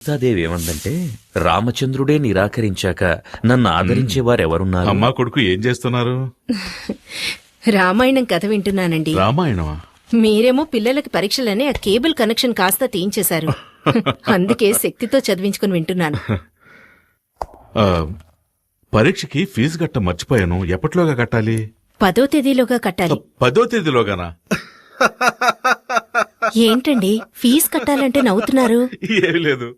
సీతాదేవి ఏమందంటే రామచంద్రుడే నిరాకరించాక నన్ను ఆదరించేవారెవరున్నారు? అమ్మా కొడుకు ఏం చేస్తున్నారు? రామాయణం కథ వింటున్నానండి. రామాయణమా? మీరేమో పిల్లలకి పరీక్షలని ఆ కేబుల్ కనెక్షన్ కాస్త తీయించేశారు. అందుకే శక్తితో చదివించుకుని వింటున్నాను. పరీక్షకి ఫీజు కట్ట మర్చిపోయాను. ఎప్పటిలోగా కట్టాలి? 10వ తేదీలోగా కట్టాలి. 10వ తేదీలోగానా? ఏంటండి ఫీజు కట్టాలంటే నవ్వుతున్నారు? ఏమీ లేదు.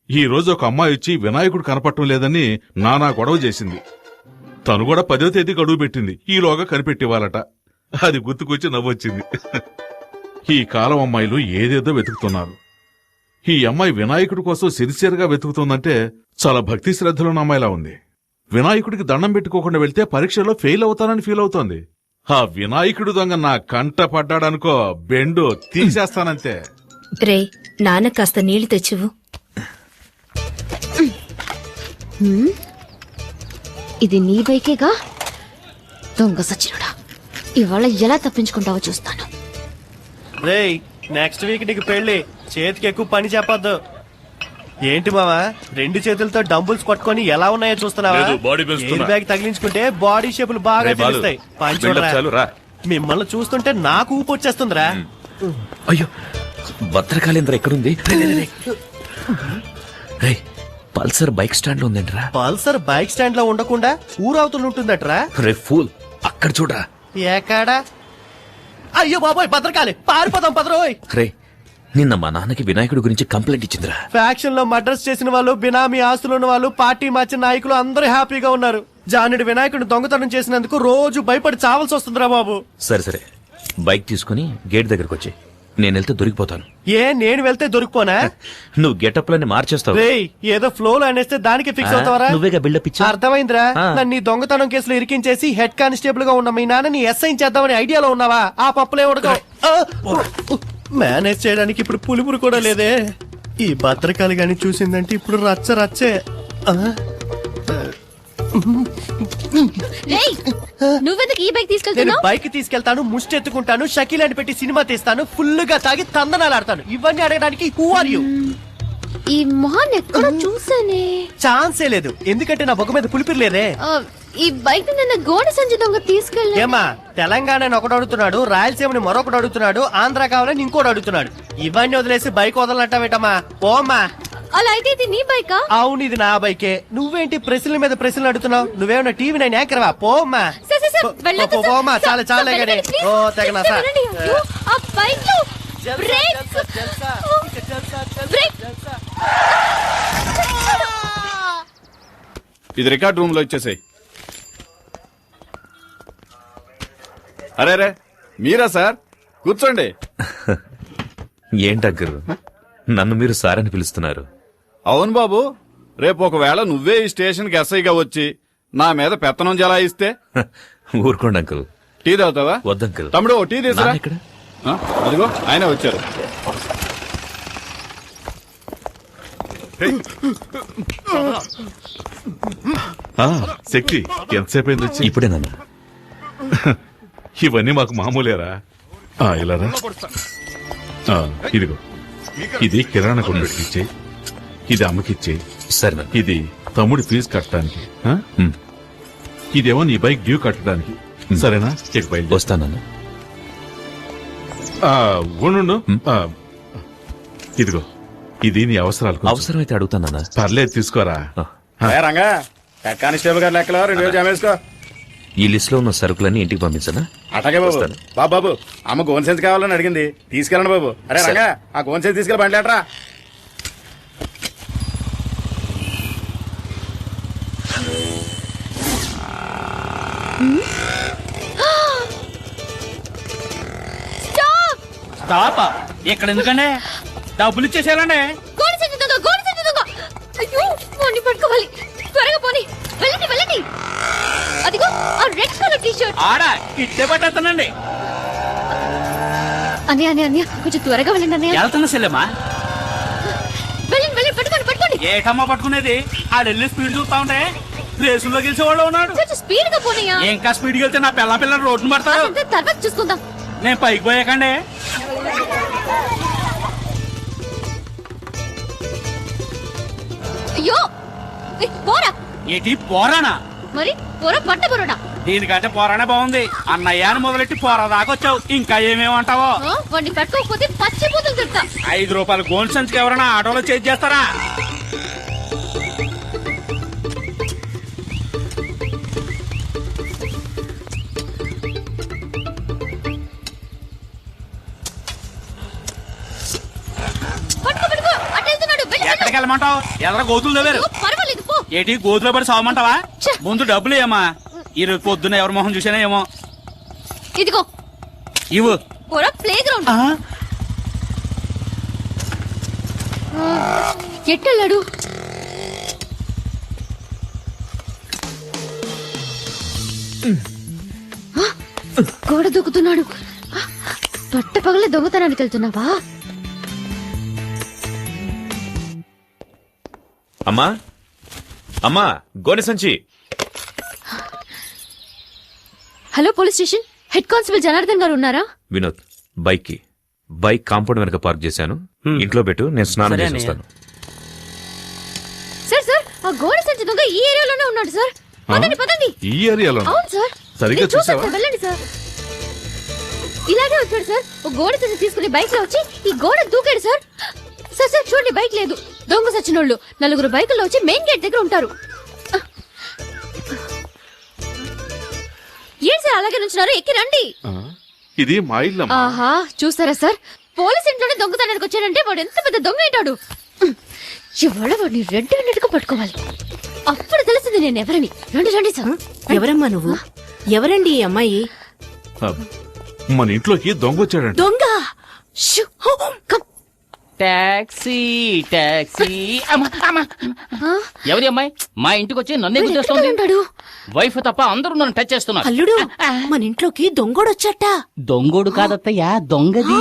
ఈ రోజు ఒక అమ్మాయి వచ్చి వినాయకుడు కనపడటం లేదని నానా గొడవ చేసింది. తను కూడా 10వ తేదీ గడువు పెట్టింది. ఈలోగా కనిపెట్టివ్వాలట. అది గుర్తుకొచ్చి నవ్వొచ్చింది. ఈ కాలం అమ్మాయిలు ఏదేదో వెతుకుతున్నారు. ఈ అమ్మాయి వినాయకుడి కోసం సిన్సియర్గా వెతుకుతుందంటే చాలా భక్తి శ్రద్ధలున్న అమ్మాయిలా ఉంది. వినాయకుడికి దండం పెట్టుకోకుండా వెళ్తే పరీక్షలో ఫెయిల్ అవుతానని ఫీల్ అవుతోంది. ఆ వినాయకుడు దొంగ నా కంట పడ్డాడనుకో, బెండు తీసేస్తానంతే. రే నాన్న కాస్త నీళ్లు తెచ్చివు. ఇది నీ బైకేగా? దొంగ సచ్చినుడా, ఇవాళ ఎలా తప్పించుకుంటావో చూస్తాను. రేయ్, నెక్స్ట్ వీక్ నీకు పెళ్లి. చేతికి ఎక్కువ పని చెప్పొద్దు. ఏంటి మావా, 2 చేతులతో డంబుల్స్ కొట్టుకొని ఎలా ఉన్నాయో చూస్తున్నావా? ఎయిర్ బ్యాగ్ తగిలించుకుంటే బాడీ షేపులు బాగా తెలుస్తాయి. పని చూడరా. మిమ్మల్ని చూస్తుంటే నాకు ఊపు వచ్చేస్తుందిరా. అయ్యో, భద్రకాళేంద్ర ఎక్కడుంది? రేయ్, పల్సర్ బైక్ స్టాండ్ లో ఉందంటరా. పల్సర్ బైక్ స్టాండ్ లో ఉండకుండా ఊరవతలు ఉంటుందట్రా. రే ఫూల్, అక్కడ చూడరా. ఏకాడా? అయ్యో బాబోయ్, భద్రకాళి, పారిపోదాం పదరోయ్. రే, నిన్న మా నాన్నకి వినాయకుడి గురించి కంప్లైంట్ ఇచ్చిందిరా. ఫ్యాక్షన్ లో మర్డర్స్ చేసిన వాళ్ళు, బినామీ ఆస్తులున్న వాళ్ళు, పార్టీ మార్చిన నాయకులు అందరూ హ్యాపీగా ఉన్నారు. జానుడి వినాయకుడిని దొంగతనం చేసినందుకు రోజు భయపడి చావాల్సి వస్తుందిరా బాబు. సరే సరే, బైక్ తీసుకుని గేట్ దగ్గరకు వచ్చి, నేను వెళ్తే దొరికిపోతాను. నేను వెళ్తే దొరికిపోనా? నువ్వు గెటప్ లని మార్చేస్తావు. రేయ్, ఏదో ఫ్లో లో అనేస్తే దానికి ఫిక్స్ అవుతావరా? నువ్వేగా బిల్డప్ ఇచ్చా. అర్థమైందిరా. నన్ను ఈ దొంగతనం కేసులో ఇరికించేసి హెడ్ కానిస్టేబుల్ గా ఉన్న మీ నాన్నని ఎస్ఐ చేద్దామని ఐడియాలో ఉన్నావా? ఆ పప్పులే ఉడకవు. మేనేజ్ చేయడానికి ఇప్పుడు పులిపురు కూడా లేదే. ఈ భద్రకాళి గాని చూసిందంటే ఇప్పుడు రచ్చ రచ్చే. నువ్వెందుకు ఈ బైక్ నేను తీసుకెళ్తున్నావు? బైక్ తీసుకెళ్తాను, ముష్టెత్తుకుంటాను, షకీల్ అని పెట్టి సినిమా తీస్తాను, ఫుల్ గా తాగి తందనాలాడతాను. ఇవన్నీ అడగడానికి హూ ఆర్ యూ? ఈ మొహాన్ని ఎక్కడ చూసానే? ఛాన్సే లేదు, ఎందుకంటే నా బొగ్గ మీద పులిపిరి లేదే. ఈ బైక్ నిన్న గోడ సంచి దొంగ తీసుకెళ్ళి. ఏమా, తెలంగాణని ఒకడు అడుగుతున్నాడు, రాయలసీమని మరొకడు అడుగుతున్నాడు, ఆంధ్ర కావాలని ఇంకోటి అడుగుతున్నాడు. ఇవన్నీ వదిలేసి బైక్ వదలనంటావేటమ్మా? పోమ్మా. అలా అయితే ఇది నీ బైకా? అవును, ఇది నా బైకే. నువ్వేంటి ప్రశ్నల మీద ప్రశ్నలు అడుగుతున్నావు? నువ్వేమన్నా టీవీ నైన్ యాంకర్వా? పోమ్మా. పోమ్మా, చాలా చాలా గానీ. ఓ తెగనా సార్. ఇది రికార్డ్ రూమ్ లో ఇచ్చేసాయి. అరే రే, మీరా సార్? కూర్చోండి. ఏంటగ్గరు, నన్ను మీరు సార్ అని పిలుస్తున్నారు? అవును బాబు, రేపు ఒకవేళ నువ్వే ఈ స్టేషన్ కి ఎస్ఐగా వచ్చి నా మీద పెత్తనం జలాయిస్తే? ఊరుకోండి అంకుల్. టీ తాగుతావా? వద్దంకుల్. తమ్ముడు, టీ తీసురా. ఇక్కడ అదిగో ఆయన వచ్చారు. శక్తి ఎంతసేపు అయింది వచ్చి? ఇప్పుడే నాన్న. ఇవన్నీ మాకు మామూలేరా. ఇలారా. ఇదిగో, ఇది కిరాణా కొనుగోలుకి ఇచ్చేయి, ఇది అమ్మకిచ్చేయి. సరే నాన్న. ఇది తమ్ముడి ఫీజు కట్టడానికి, ఇదేమో నీ బైక్ డ్యూ కట్టడానికి. సరేనా? ఇక బయలుదేరు. వస్తానన్న. ఉండు. ఇదిగో, ఇది నీ అవసరాలకు. అవసరమైతే అడుగుతానన్నా. పర్లేదు, తీసుకోరా. రంగా, హెడ్ కానిస్టేబుల్ గారు లెక్కలో 2 జమ వేసుకో. ఈ లిస్ట్ లో ఉన్న సరుకులన్నీ ఇంటికి పంపించనా? అటగే బాబు. బాబు, అమ్మ గోన్ సెన్స్ కావాలని అడిగింది, తీసుకెళ్ళండి బాబు. అరే రంగా, ఆ గోన్ సెన్స్ తీసుకెళ్ళి బండి లేటరా. స్టాపా ఇక్కడ ఎందుకండి? డబ్బులు ఇచ్చేసారండి. గోడ సంచి దొంగ, గోడ సంచి దొంగ. అయ్యో, వాణ్ణి పట్టుకోవాలి. త్వరగా పోనీ. వెళ్ళండి వెళ్ళండి. అదిగో ఆ రెడ్ కలర్ టీ షర్ట్. ఆడా ఇట్టే పట్టేస్తానండి. అన్నయ్య కొంచెం త్వరగా వెళ్ళండి అన్నయ్య. వెళ్తున్నా సెల్లమ్మా. వెళ్ళండి పట్టుకోండి పట్టుకోండి. ఏటమ్మా పట్టుకునేది? ఆడెళ్ళి స్పీడ్ చూస్తా ఉంటే రేసులో గెలిచేవాళ్ళు ఉన్నాడు. కొంచెం స్పీడ్ గా పోనయ్యా. ఇంకా స్పీడ్ వెళ్తే నా పిల్ల రోడ్డు పడతాడు. తర్వాత చూసుకుందాం. నేను పైకి పోయాకండి. అయ్యో ఏయ్, పోరా ఏంటి పోరానా? మరి పోరా పట్ట పోరాడా దీనికంటే పోరానే బాగుంది. అన్నయ్యాన్ని మొదలెట్టి పోరా దాకొచ్చావు. ఇంకా ఏమేమంటావో. వాడిని పట్టుకోకపోతే పచ్చిపోతుంది తిడతా. 5 రూపాయల గోల్డ్ సంచికి ఎవరైనా ఆటోలో చేసి చేస్తారా? పట్టుకో పట్టుకో అటు వెళ్తున్నాడు వెళ్ళు, వెళ్ళు. ఎక్కడికి వెళ్ళమంటావు? ఎదర గోతులు తవ్వారు. అయ్యో, పర్వాలేదు పో. ఏంటి గోతులో పడి సావమంటావా? ఛే. ముందు డబ్బులు ఏమా? ఈరోజు పొద్దున్న ఎవరి మొహం చూసానా ఏమో. ఇదిగో ఇవ్వు. పోరా ప్లే గ్రౌండ్. ఎట్టెళ్ళాడు? గోడ దూకుతున్నాడు. పట్ట పగలే దొంగతనానికి వెళ్తున్నావా? అమ్మా అమ్మా గోనె సంచి. Hello police station, head constable Janardhan గారు ఉన్నారా? వినోద్, బైక్ కాంపౌండ్ వెనక పార్క్ చేశాను. ఇంట్లో పెట్టు, నేను స్నానం చేసి వస్తాను. సార్ సార్, ఆ గోడ సంచి దొంగ ఈ ఏరియాలోనే ఉన్నాడు సార్. పదండి పదండి. ఈ ఏరియాలో అవును సార్, సరిగ్గా నేను చూశాను చూసావా? సార్, వెళ్ళండి సార్. ఇలాగే వచ్చాడు సార్. ఓ గోడ సంచి తీసుకుని బైక్ లో వచ్చి ఈ గోడ దూకాడు సార్. సార్ సార్ చూడండి, బైక్ లేదు. దొంగ సచ్చినోళ్ళు 4 బైకుల్లో వచ్చి మెయిన్ గేట్ దగ్గర ఉంటారు. ఏం సార్ అలాగే నుంచున్నారు? ఎక్కి రండి. ఇది మా ఇల్లమ్మా. ఆహా, చూస్తారా సార్, పోలీస్ ఇంట్లోనే దొంగతనానికి వచ్చాడంటే వాడు ఎంత పెద్ద దొంగ ఏంటాడు. ఇవాళ వాడిని రెడ్ హ్యాండెడ్గా పట్టుకోవాలి. అప్పుడు తెలిసింది నేను ఎవరని. రండి రండి సార్. ఎవరమ్మా నువ్వు? ఎవరండి ఈ అమ్మాయి? మన ఇంట్లోకి దొంగ వచ్చాడంట. దొంగ! Shoe, come. Taxi taxi. ఆ? ఎవరి అమ్మాయి మా ఇంటికి వచ్చి నన్నే వీడు ఎక్కడ గుర్తొస్తుంది? ఉంటాడు? వైఫ్ తప్ప అందరూ నన్ను టచ్ చేస్తున్నారు. అల్లుడు, మన ఇంట్లోకి దొంగోడొచ్చట. దొంగోడు కాదత్తయ్యా, దొంగది.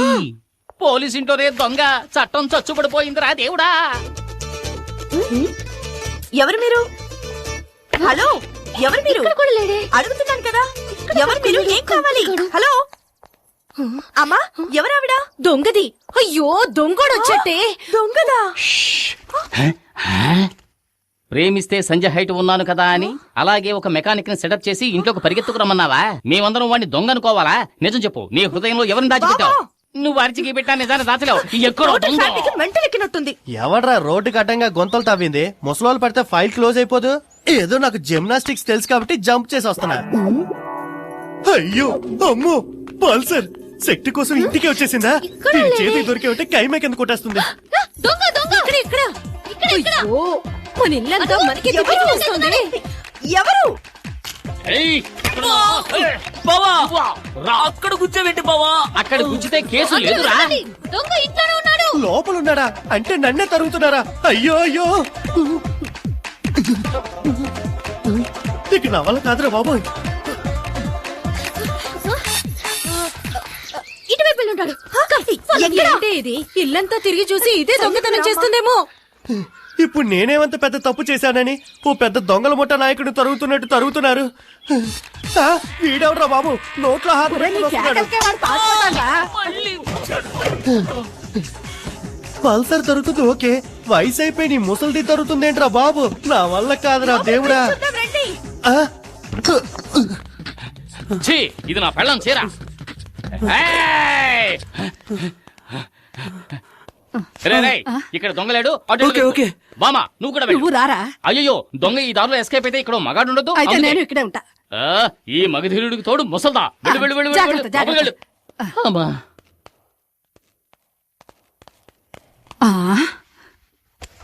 పోలీస్ ఇంటోనే దొంగ. చట్టం చచ్చుబడిపోయిందిరా దేవుడా. ఎవరు మీరు? హలో, ఎవరు మీరు? ఇక్కడ కూడా లేడే. అడుగుతున్నాను కదా, ఎవరు మీరు? ఏం కావాలి? హలో అమ్మా, ఎవరావిడ? దొంగది. అయ్యో, దొంగోడొచ్చటే. దొంగదా? ప్రేమిస్తే సంజయ్ హైట్ ఉన్నాను కదా అని అలాగే ఒక మెకానిక్ ని సెటప్ చేసి ఇంట్లోకి పరిగెత్తుకురమ్మన్నావా? మేమందరం వాడిని దొంగ అనుకోవాలా? నిజం చెప్పు, నీ హృదయంలో ఎవరిని దాచిపెట్టావు? నువ్వు అరిచికి పెట్టా, నిజాన్ని దాచలేవు. ఎక్కడో దొంగ. మెంటల్ ఎక్కినట్టుంది. ఎవడ్రా రోడ్డుకి అడ్డంగా గొంతలు తవ్వింది? ముసలోళ్ళు పడితే ఫైల్ క్లోజ్ అయిపోదు. ఏదో నాకు జిమ్నాస్టిక్స్ తెలుసు కాబట్టి జంప్ చేసి వస్తున్నా. అయ్యో అమ్మో, పల్సర్ శక్తి కోసం ఇంటికి వచ్చేసిందా? దీని చేతికి దొరికే ఉంటే కైమే కింద కొట్టేస్తుంది. దొంగ దొంగ ఇక్కడ ఇక్కడ ఇక్కడ ఇక్కడ. అయ్యో, మన ఇల్లంతా మనకి వస్తుంది. ఎవరు? ఏయ్, బావా, అక్కడ కూర్చోబెట్టి బావా. అక్కడ కూర్చుతే కేసు లేదురా. దొంగ ఇంట్లోనే ఉన్నాడు. లోపల ఉన్నాడా? అంటే నన్నే తరుగుతున్నారా? అయ్యో అయ్యో, ఇక నా వల్ల కాదురా బాబోయ్. ఇటువైపు వెళ్ళి ఉంటాడు. ఎక్కడ? ఏంటి ఇది? ఇల్లంతా తిరిగి చూసి ఇదే దొంగతనం చేస్తుందేమో. ఇప్పుడు నేనేమంత పెద్ద తప్పు చేశానని ఓ పెద్ద దొంగల ముఠ నాయకుడు తరుగుతున్నట్టు తరుగుతున్నారు. ఆ, వీడెవడ్రా బాబు నోట్లో హాత్ పెట్టుకుని వస్తున్నాడు. పల్సర్ తరుగుతుంది ఓకే, వయసు అయిపోయి నీ ముసలిది తరుగుతుందేంట్రా బాబు? నా వల్ల కాదురా దేవుడా. ఆ, ఛీ, ఇది నా పెళ్ళం చీర. ఏయ్! రే, రే, ఇక్కడ దొంగలేడు. బామా, నువ్వు కూడా వెళ్ళు. రారా? అయ్యో, దొంగ ఈ దారిలో ఎస్కేప్ అయితే ఇక్కడ మగాడు ఉండదు. ఇక్కడే ఉంటా. ఈ మగధీరుడికి తోడు ముసల్దా. వెళ్ళు వెళ్ళు వెళ్ళు వెళ్ళు, వెళ్ళు. వెళ్ళు. అమ్మా.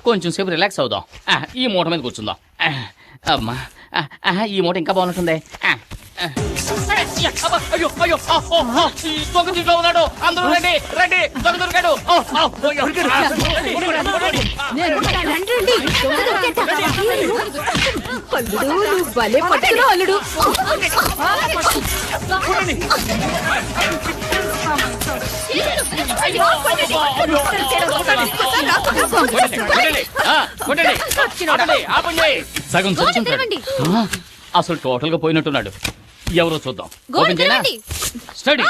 కొంచెం సేపు రిలాక్స్ అవుదాం. ఈ మూట మీద కూర్చుందాం. అమ్మా, ఈ మూట ఇంకా బాగుంటుంది. అయ్యో అయ్యో, ఈ దొంగ దీంట్లో ఉన్నాడు. అందరూ రండి రండి, దొంగ దొరికాడు. అల్లుడు, నువ్వు భలే పట్టుకున్నావు అల్లుడు. సగం చదువుకుంటాడు. అసలు టోటల్ గా పోయినట్టున్నాడు. ఎవరో చూద్దాం. ఓపెన్ చేయనా? స్టడీ.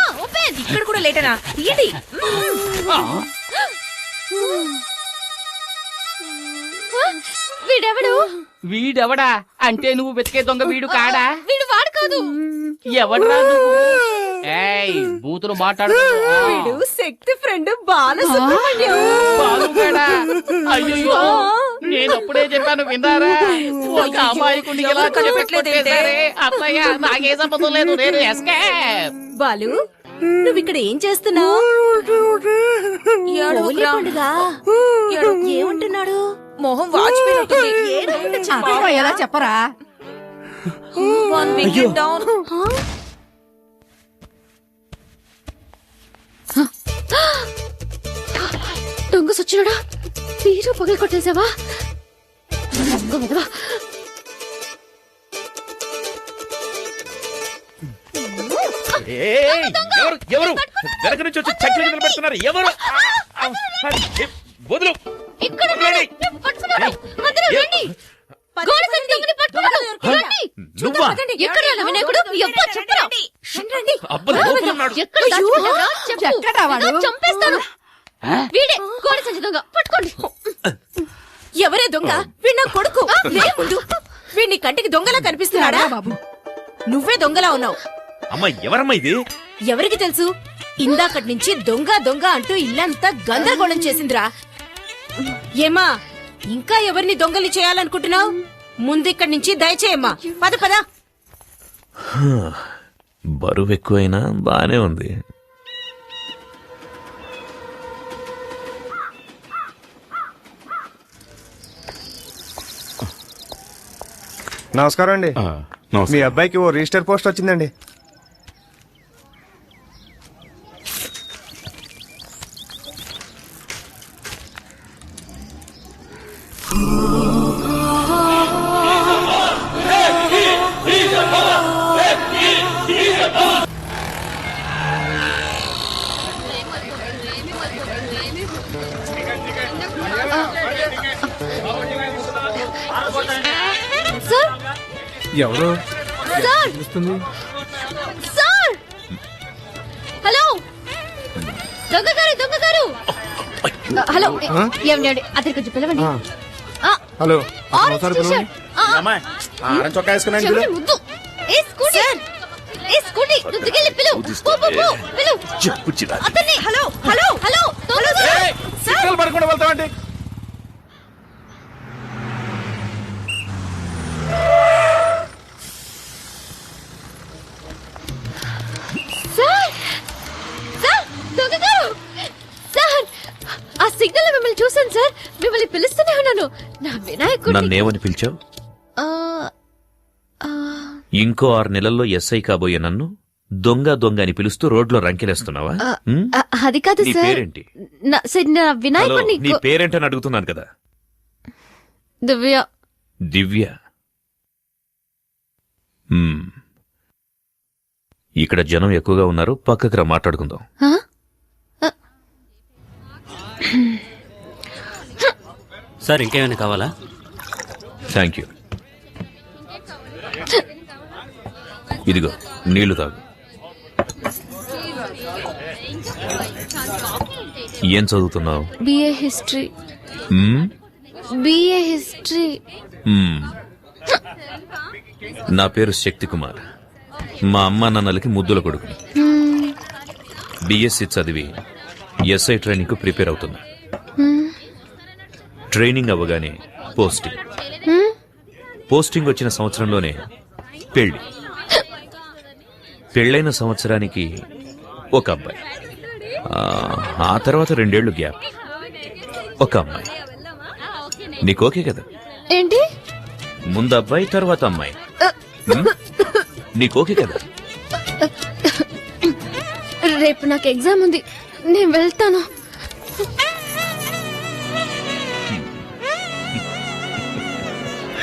ఇక్కడ కూడా లేటనా? తీయండి. వీడెవడు? వీడెవడా అంటే నువ్వు వెతికే దొంగ వీడు కాడా? వీడు వాడు కాదు. ఎవడ్రా నువ్వు? ఏయ్ బూతులు మాట్లాడు. వీడు శక్తి ఫ్రెండ్ బాలసుబ్రహ్మణ్యం. బాలుగాడా? అయ్యయ్యో నేను అప్పుడే చెప్పాను విన్నారా? ఒక అమాయకుడిని ఎలా కొట్టేశారే. అత్తయ్య నాకే సంబంధం లేదు, నేను ఎస్కేప్. బాలు నువ్విక్కడ ఏం చేస్తున్నావు? ఏమంటున్నాడు? మొహం వాచిపోయినట్టుంది. ఎలా చెప్పరా? దొంగ సచ్చినడా, తీరు పగలు కొట్టేసావా? దొంగ వదవా. ఎవరు వెనక నుంచి వచ్చి చక్కెర గింజలు పెడుతున్నారు? ఎవరు? వదులు. ఇక్కడ ఉన్నాడు. పట్టుకున్నాడు. అందరూ రండి. గోడ సంచి దొంగని పట్టుకున్నాడు. రండి. నువ్వా? ఎక్కడ రా వినాయకుడు? ఎవ్వరు చెప్పరా? అబ్బా, లోపల ఉన్నాడు. ఎక్కడ దాచుకున్నావురా? చెప్పు. చంపేస్తాను. వీడే గోడ సంచి దొంగ. పట్టుకోండి. ఎవరే దొంగ? వీడు నా కొడుకు. లే ముందు. వీడిని కంటికి దొంగలా కనిపిస్తున్నాడా? బాబు నువ్వే దొంగలా ఉన్నావు. అమ్మా ఎవరమ్మా ఇది? ఎవరికి తెలుసు? ఇందాకటి నుంచి దొంగ దొంగ అంటూ ఇల్లంతా గందరగోళం చేసిందిరా. ఏమా ఇంకా ఎవరిని దొంగలి చేయాలనుకుంటున్నావు? ముందిక్కడి నుంచి దయచేయమ్మా. పద పద. బరువు ఎక్కువైనా బానే ఉంది. నమస్కారం అండి. మీ అబ్బాయికి ఓ రిజిస్టర్ పోస్ట్ వచ్చిందండి. సార్ ఎవరు? సార్ సార్ హలో దొంగ గారు, దొంగ గారు. హలో ఏమండి అతనికి కొంచెం పిలవండి. Hello orange T-shirt. చొక్కా వేసుకున్నాను. చెవిటి ముద్దు. ఏ స్కూటీ, ఏ స్కూటీ నువ్వు దిగెళ్ళి పిలు. పో, పో, పో, పిలు. అతన్ని. హలో హలో హలో సిగ్నల్ పడకుండా వెళ్తామండి. సార్ సార్ దొంగ గారు. సార్ ఆ సిగ్నల్ లో మిమ్మల్ని చూసాను సార్. మిమ్మల్ని పిలుస్తూనే ఉన్నాను. నా వినాయకుడు. నన్నేమని పిలిచావు? ఇంకో 6 నెలల్లో ఎస్ఐ కాబోయే నన్ను దొంగ దొంగ అని పిలుస్తూ రోడ్లో రంకెలేస్తున్నావా? అది కాదు నీ సార్. పేరేంటి? నా వినాయకుడిని. నీ పేరేంటని అడుగుతున్నాను కదా. దివ్య. దివ్య. ఇక్కడ జనం ఎక్కువగా ఉన్నారు, పక్కకు రా మాట్లాడుకుందాం. సార్ ఇంకేమైనా కావాలా? Thank you. ఇదిగో నీళ్లు తాగు. ఏం చదువుతున్నావు? BA history. BA history. నా పేరు శక్తి కుమార్. మా అమ్మా నాన్నలకి ముద్దుల కొడుకు. బిఎస్సి చదివి ఎస్ఐ ట్రైనింగ్ కు ప్రిపేర్ అవుతున్నా. ట్రైనింగ్ అవ్వగానే పోస్టింగ్ వచ్చిన సంవత్సరంలోనే పెళ్ళైన సంవత్సరానికి ఒక అబ్బాయి. ఆ తర్వాత 2 ఏళ్లు గ్యాప్, ఒక అమ్మాయి. నీకు ఓకే కదా? ఏంటి? ముందు అబ్బాయి తర్వాత అమ్మాయి. నీకు ఓకే కదా? రేపు నాకు ఎగ్జామ్ ఉంది, నేను వెళ్తాను.